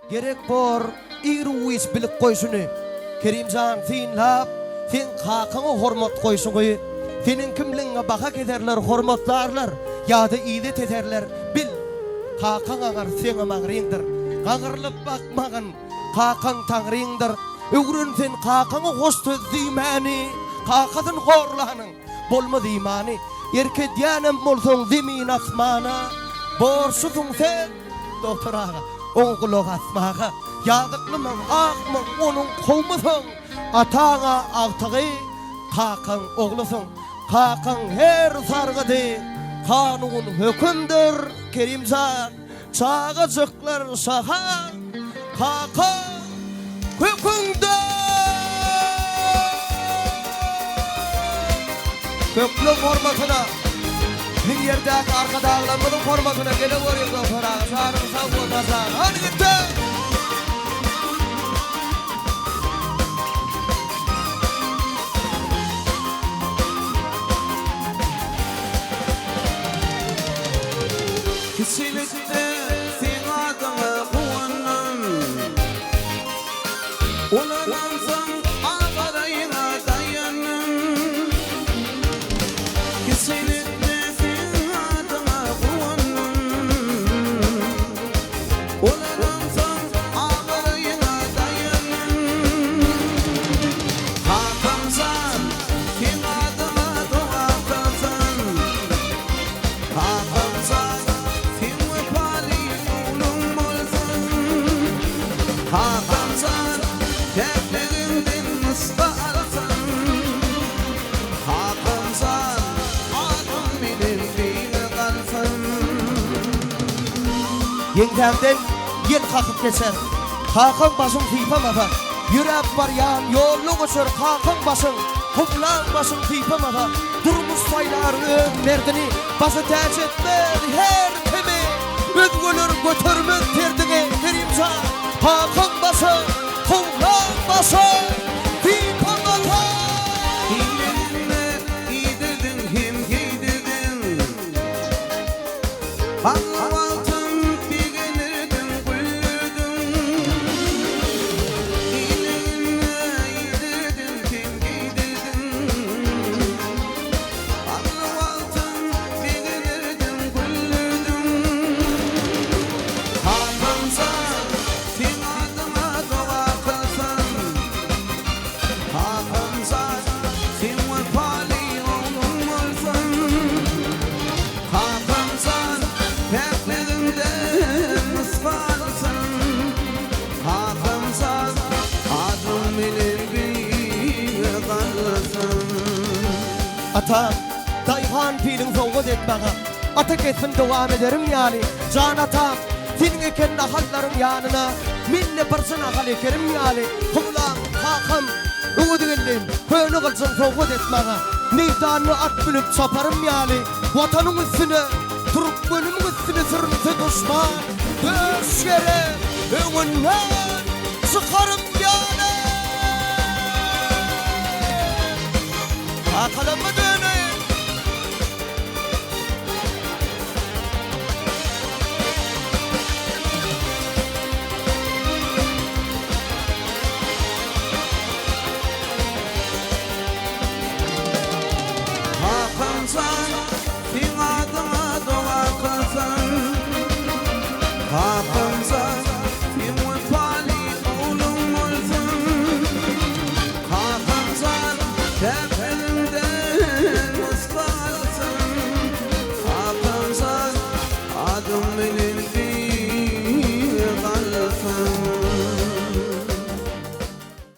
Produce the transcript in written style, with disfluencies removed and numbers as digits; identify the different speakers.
Speaker 1: gerek bor iruis bilip koyşunu. Kerimcan fin lap, fin hakaňa hormat koyşun goý. Senin kimliňe baka kederler, hormatlarlar, ýa-da iýdet ederler. Bil, hakaň agar seňe magryňdyr. Gagyrlyp bakmagan hakaň taňryňdyr. Öwrün sen hakaňa hoş söz diýmäni, hakadan horlanyň bolmady imany. Erke diýanem bolsaň zemin asmana, borşudyň sen doktoraga, oňgulok asmaga. Ýazyklymy, akmy, onuň kowmusyň, ataňa agtygy, hakaň oglusyň. Hakaň her sargydy, kanun hökümdür. Kerimcan, çağacaklar saha, hakaň hökümdür. Köklü formatyna, bir ýerdäki arkadaglarymyň formatyna gele görýär doktoraga, sarıň sag bolmasa. Hadi gitti.
Speaker 2: Kisilikde sen adyňy guwannam, ulanansam agaraýyna daýanam. Kisilikde sen adyňy guwannam, ulanansam agaraýyna daýanam. Hakamsan sen adyňy doga kılsan, hakamsan hakamsan, dertlerinden ıslarsan, hakamsan, adım bilir bile kalsan.
Speaker 1: Ýeňtämden ýel kakıp geçer, hakaň başyň typamada. Ýürek barýan ýollu geçer, hakaň başyň, huklan başyň typamada. Durmuş saýlar merdini, başy täç etmedi her kimi. Özgülür götürmek derdine Kerimcan. Hakaň başy, huklan başy, typamada.
Speaker 2: İllerine iydirdin, hem giydirdin. Anlamaltın, bilgelirdin, güldürdün. İllerine iydirdin, hem giydirdin. Anlamaltın, bilgelirdin, güldürdün. Hakamsan, sen adyňa doga kılsan, hakamsan, sen wefaly oglum bolsan, hakamsan, dertlerinden ıslarsan, hakamsan, adım bilir bile kalsan.
Speaker 1: Ata, daýhan piling soňga detmäge. Ata ketsin dowam ederim ýaly. Jan atam, senin eken nahallaryň ýanyna minne birsin ahal ekerim ýaly. Huklan, hakam, öwüdigeldim, höni kılsın soňga detmäge. Meydanyny at bilip çaparym ýaly. Watanyň üstüne, türkmeniň üstüne sürünse düşman. Döşgere, öňünden çykarym ýaly. Hakalama